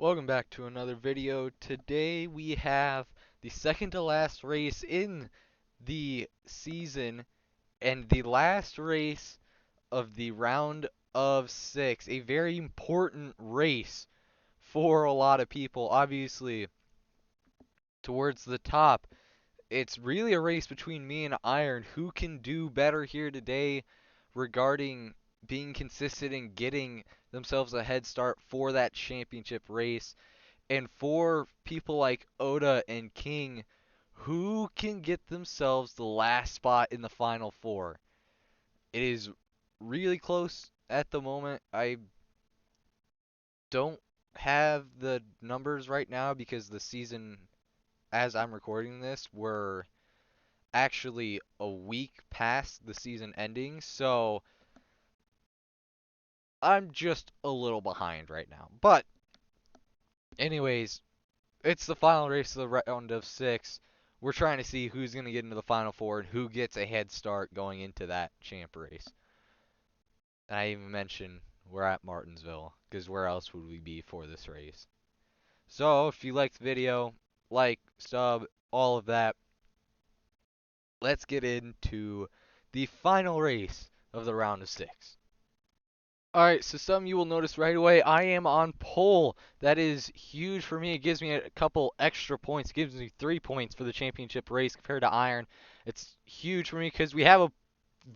Welcome back to another video. Today we have the second to last race in the season and the last race of the round of 6. A very important race for a lot of people. Obviously, towards the top, it's really a race between me and Iron. Who can do better here today regarding being consistent and getting themselves a head start for that championship race? And for people like Oda and King, who can get themselves the last spot in the Final Four? It is really close at the moment. I don't have the numbers right now because the season, as I'm recording this, we're actually a week past the season ending. So I'm just a little behind right now. But anyways, it's the final race of the round of 6. We're trying to see who's going to get into the Final Four and who gets a head start going into that champ race. And I even mentioned we're at Martinsville, because where else would we be for this race? So, if you liked the video, like, sub, all of that, let's get into the final race of the round of 6. Alright, so some of you will notice right away, I am on pole. That is huge for me. It gives me a couple extra points. It gives me 3 points for the championship race compared to Iron. It's huge for me because we have a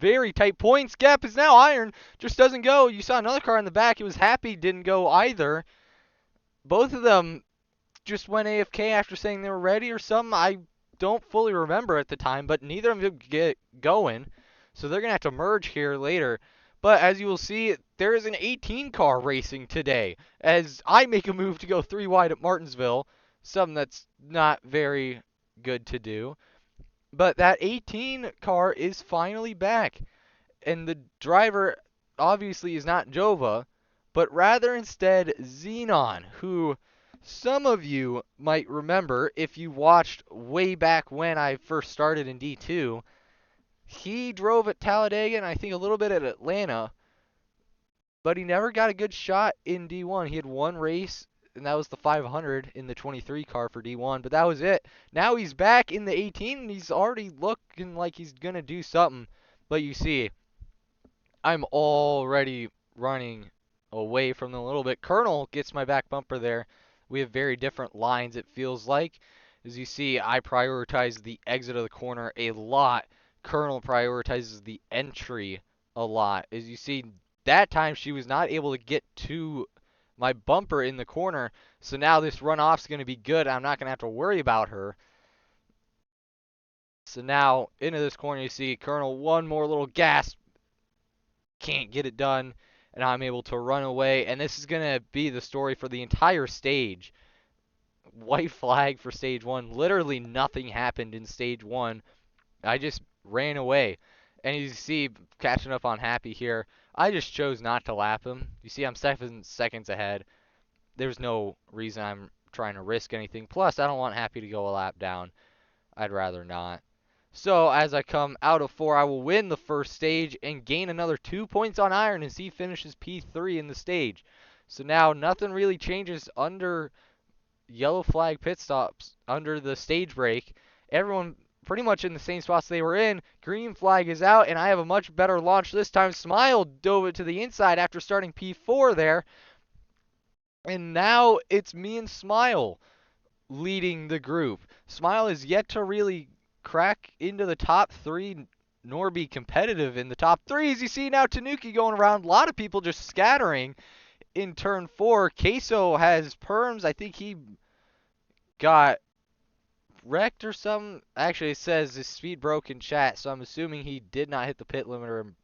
very tight points gap. Is now Iron just doesn't go. You saw another car in the back. It was Happy, didn't go either. Both of them just went AFK after saying they were ready or something. I don't fully remember at the time, but neither of them get going. So they're going to have to merge here later. But as you will see, there is an 18 car racing today as I make a move to go 3 wide at Martinsville, something that's not very good to do. But that 18 car is finally back, and the driver obviously is not Jova, but rather instead Xenon, who some of you might remember if you watched way back when I first started in D2. He drove at Talladega and I think a little bit at Atlanta, but he never got a good shot in D1. He had one race, and that was the 500 in the 23 car for D1, but that was it. Now he's back in the 18, and he's already looking like he's going to do something. But you see, I'm already running away from them a little bit. Colonel gets my back bumper there. We have very different lines, it feels like. As you see, I prioritize the exit of the corner a lot. Colonel prioritizes the entry a lot. As you see, that time she was not able to get to my bumper in the corner. So now this runoff's going to be good. I'm not going to have to worry about her. So now into this corner you see Colonel one more little gas. Can't get it done. And I'm able to run away. And this is going to be the story for the entire stage. White flag for stage 1. Literally nothing happened in stage 1. I just ran away. And you see, catching up on Happy here, I just chose not to lap him. You see, I'm 7 seconds ahead. There's no reason I'm trying to risk anything. Plus, I don't want Happy to go a lap down. I'd rather not. So, as I come out of 4, I will win the first stage and gain another 2 points on Iron as he finishes P3 in the stage. So now, nothing really changes under yellow flag pit stops, under the stage break. Everyone pretty much in the same spots they were in. Green flag is out, and I have a much better launch this time. Smile dove it to the inside after starting P4 there. And now it's me and Smile leading the group. Smile is yet to really crack into the top 3 nor be competitive in the top 3. As you see now, Tanuki going around. A lot of people just scattering in turn 4. Queso has perms. I think he got wrecked or something. Actually, it says his speed broke in chat, so I'm assuming he did not hit the pit limiter and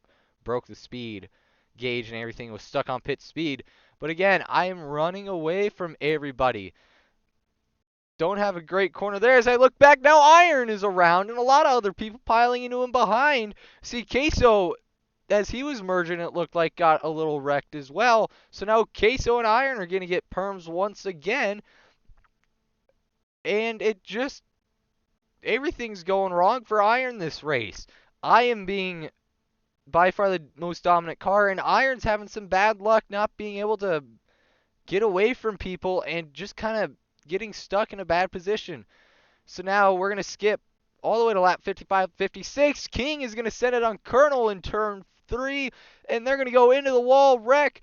broke the speed gauge and everything was stuck on pit speed. But again, I am running away from everybody. Don't have a great corner there. As I look back, now Iron is around and a lot of other people piling into him behind. See, Queso, as he was merging, it looked like got a little wrecked as well. So now Queso and Iron are going to get perms once again. And it just, everything's going wrong for Iron this race. I am being by far the most dominant car, and Iron's having some bad luck not being able to get away from people and just kind of getting stuck in a bad position. So now we're going to skip all the way to lap 55, 56. King is going to send it on Colonel in turn 3, and they're going to go into the wall, wreck.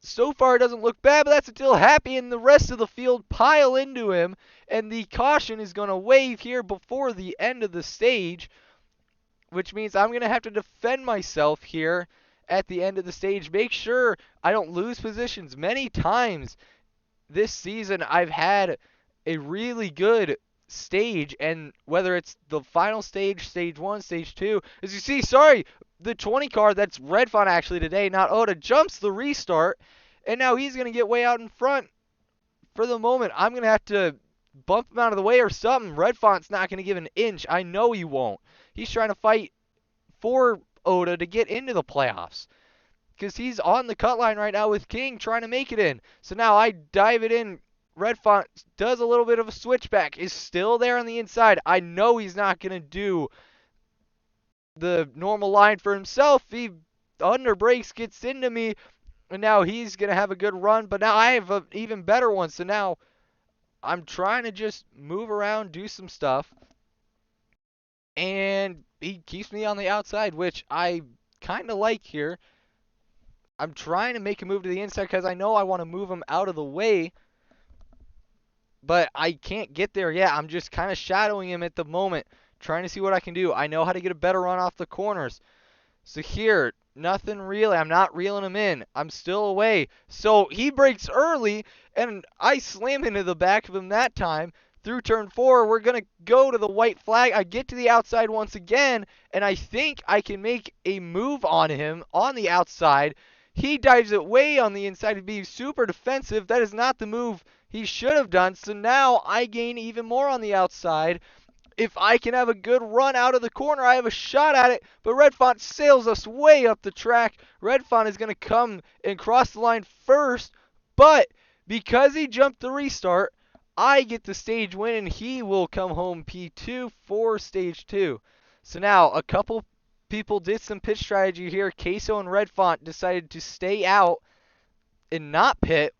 So far it doesn't look bad, but that's until Happy and the rest of the field pile into him, and the caution is going to wave here before the end of the stage, which means I'm going to have to defend myself here at the end of the stage. Make sure I don't lose positions. Many times this season I've had a really good stage, and whether it's the final stage, stage 1, stage 2, as you see, sorry, the 20 car, that's Red Fawn actually today, not Oda, jumps the restart, and now he's going to get way out in front. For the moment, I'm going to have to bump him out of the way or something. Red Fawn's not going to give an inch. I know he won't. He's trying to fight for Oda to get into the playoffs, because he's on the cut line right now with King trying to make it in. So now I dive it in. Red Font does a little bit of a switchback, is still there on the inside. I know he's not going to do the normal line for himself. He under brakes, gets into me, and now he's going to have a good run. But now I have an even better one. So now I'm trying to just move around, do some stuff, and he keeps me on the outside, which I kind of like here. I'm trying to make a move to the inside because I know I want to move him out of the way, but I can't get there yet. I'm just kind of shadowing him at the moment, trying to see what I can do. I know how to get a better run off the corners. So here, nothing really. I'm not reeling him in. I'm still away. So he breaks early, and I slam into the back of him that time. Through turn 4, we're going to go to the white flag. I get to the outside once again, and I think I can make a move on him on the outside. He dives it way on the inside to be super defensive. That is not the move he should have done. So now I gain even more on the outside. If I can have a good run out of the corner, I have a shot at it. But Red Font sails us way up the track. Red Font is going to come and cross the line first. But because he jumped the restart, I get the stage win, and he will come home P2 for stage 2. So now a couple people did some pit strategy here. Queso and Red Font decided to stay out and not pit,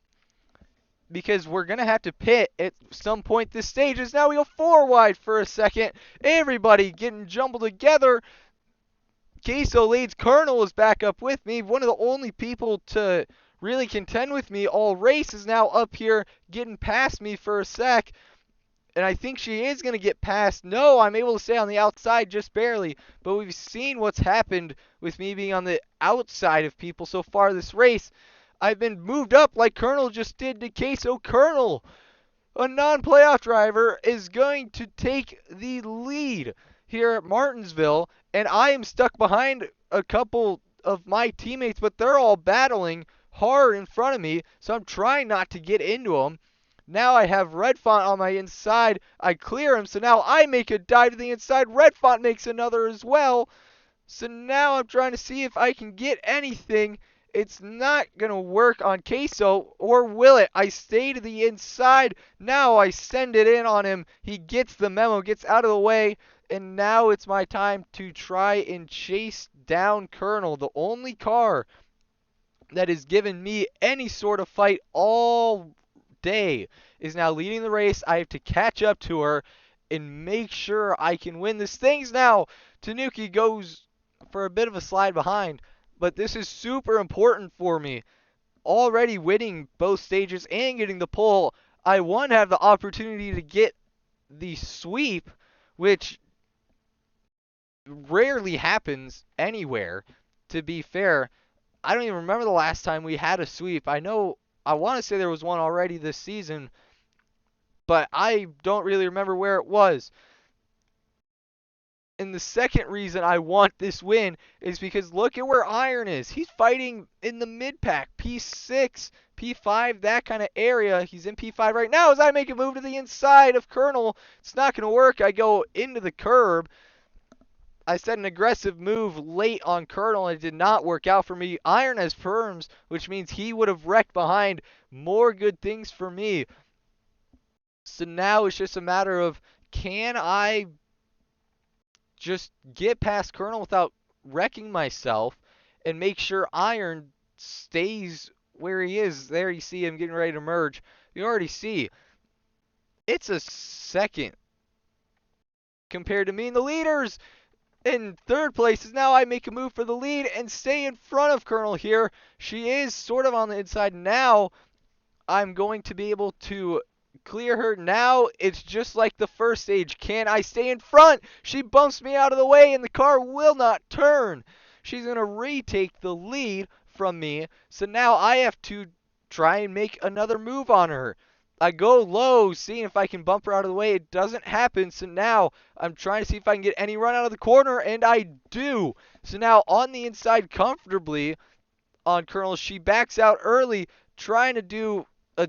because we're going to have to pit at some point this stage. As now we go 4 wide for a second. Everybody getting jumbled together. Queso leads. Colonel is back up with me. One of the only people to really contend with me all race is now up here getting past me for a sec. And I think she is going to get past. No, I'm able to stay on the outside just barely. But we've seen what's happened with me being on the outside of people so far this race. I've been moved up like Colonel just did to Queso. Colonel, a non-playoff driver, is going to take the lead here at Martinsville. And I am stuck behind a couple of my teammates, but they're all battling hard in front of me. So I'm trying not to get into them. Now I have Red Font on my inside. I clear him, so now I make a dive to the inside. Red Font makes another as well. So now I'm trying to see if I can get anything. It's not going to work on Queso, or will it? I stay to the inside. Now I send it in on him. He gets the memo, gets out of the way, and now it's my time to try and chase down Colonel, the only car that has given me any sort of fight all day is now leading the race. I have to catch up to her and make sure I can win this. Things now, Tanuki goes for a bit of a slide behind, but this is super important for me. Already winning both stages and getting the pole, I one have the opportunity to get the sweep, which rarely happens anywhere, to be fair. I don't even remember the last time we had a sweep. I want to say there was one already this season, but I don't really remember where it was. And the second reason I want this win is because look at where Iron is. He's fighting in the mid-pack, P6, P5, that kind of area. He's in P5 right now as I make a move to the inside of Colonel. It's not going to work. I go into the curb. I set an aggressive move late on Colonel, and it did not work out for me. Iron has perms, which means he would have wrecked behind. More good things for me. So now it's just a matter of, can I just get past Colonel without wrecking myself and make sure Iron stays where he is. There you see him getting ready to merge. You already see it's a second compared to me and the leaders. In third place is now I make a move for the lead and stay in front of Colonel here. She is sort of on the inside now. I'm going to be able to clear her. Now it's just like the first stage. Can I stay in front? She bumps me out of the way and the car will not turn. She's going to retake the lead from me. So now I have to try and make another move on her. I go low, seeing if I can bump her out of the way. It doesn't happen. So now I'm trying to see if I can get any run out of the corner, and I do. So now on the inside comfortably on Colonel, she backs out early, trying to do a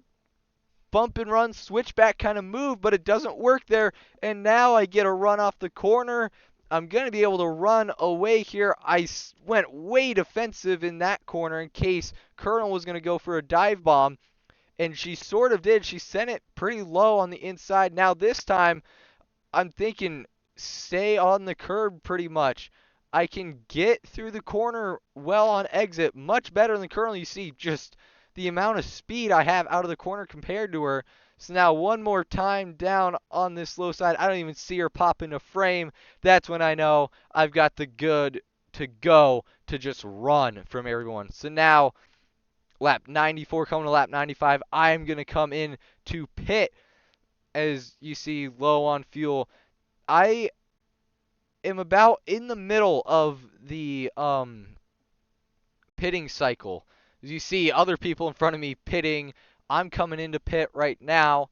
bump and run switchback kind of move, but it doesn't work there. And now I get a run off the corner. I'm going to be able to run away here. I went way defensive in that corner in case Colonel was going to go for a dive bomb. And she sort of did. She sent it pretty low on the inside. Now this time, I'm thinking stay on the curb pretty much. I can get through the corner well on exit. Much better than Colonel. You see just the amount of speed I have out of the corner compared to her. So now one more time down on this low side. I don't even see her pop into frame. That's when I know I've got the good to go to just run from everyone. So now lap 94 coming to lap 95. I'm going to come in to pit. As you see, low on fuel. I am about in the middle of the pitting cycle. As you see, other people in front of me pitting. I'm coming into pit right now.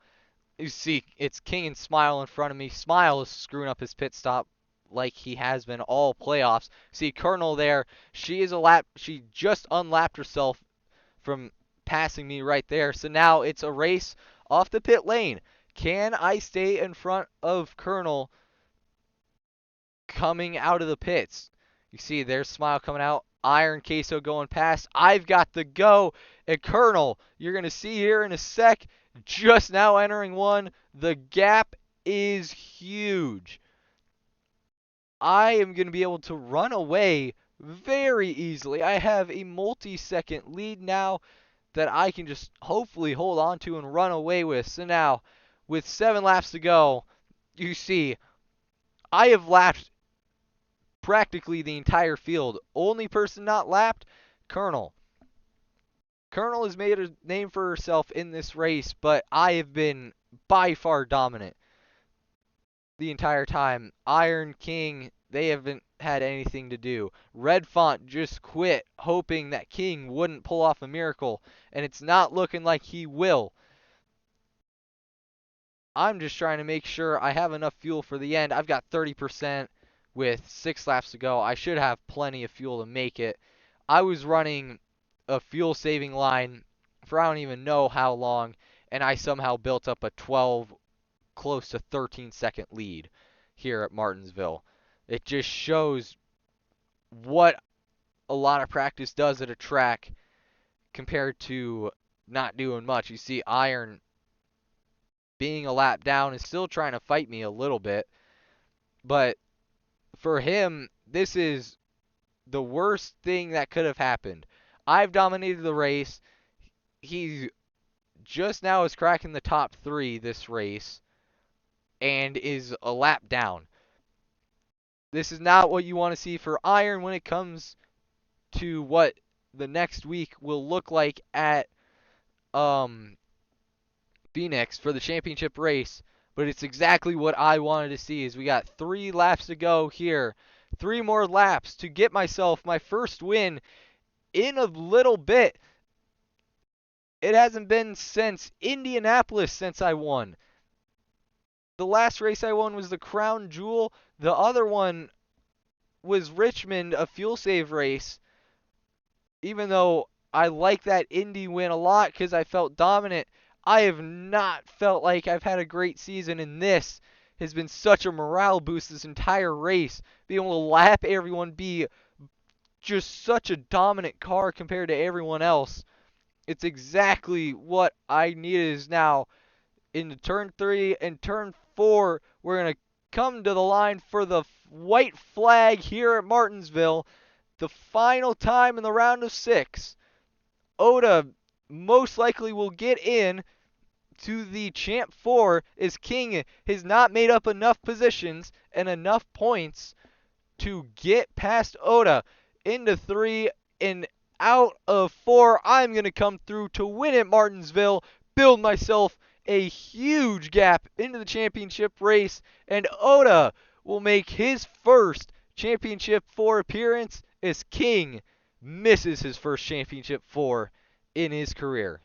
You see, it's King and Smile in front of me. Smile is screwing up his pit stop like he has been all playoffs. See, Colonel there. She just unlapped herself from passing me right there. So now it's a race off the pit lane. Can I stay in front of Colonel coming out of the pits? You see, there's Smile coming out. Iron Queso going past. I've got the go. And Colonel, you're going to see here in a sec, just now entering one. The gap is huge. I am going to be able to run away very easily. I have a multi-second lead now that I can just hopefully hold on to and run away with. So now, with 7 laps to go, you see, I have lapped practically the entire field. Only person not lapped, Colonel. Colonel has made a name for herself in this race, but I have been by far dominant the entire time. Iron King, they haven't had anything to do. Red Font just quit, hoping that King wouldn't pull off a miracle, and it's not looking like he will. I'm just trying to make sure I have enough fuel for the end. I've got 30% with 6 laps to go. I should have plenty of fuel to make it. I was running a fuel saving line for I don't even know how long, and I somehow built up a 12, close to 13-second lead here at Martinsville. It just shows what a lot of practice does at a track compared to not doing much. You see Iron being a lap down is still trying to fight me a little bit, but for him, this is the worst thing that could have happened. I've dominated the race. He just now is cracking the top 3 this race and is a lap down. This is not what you want to see for Iron when it comes to what the next week will look like at Phoenix for the championship race, but it's exactly what I wanted to see. As we got 3 laps to go here, 3 more laps to get myself my first win in a little bit. It hasn't been since Indianapolis since I won. The last race I won was the Crown Jewel. The other one was Richmond, a fuel save race. Even though I like that Indy win a lot because I felt dominant, I have not felt like I've had a great season, and this has been such a morale boost this entire race. Being able to lap everyone, be just such a dominant car compared to everyone else. It's exactly what I needed. Is now into turn 3 and turn 4. We're going to come to the line for the white flag here at Martinsville. The final time in the round of 6. Oda most likely will get in to the Champ 4 is King has not made up enough positions and enough points to get past Oda into 3 and out of 4. I'm going to come through to win at Martinsville, build myself a huge gap into the championship race, and Oda will make his first championship 4 appearance as King misses his first championship 4 in his career.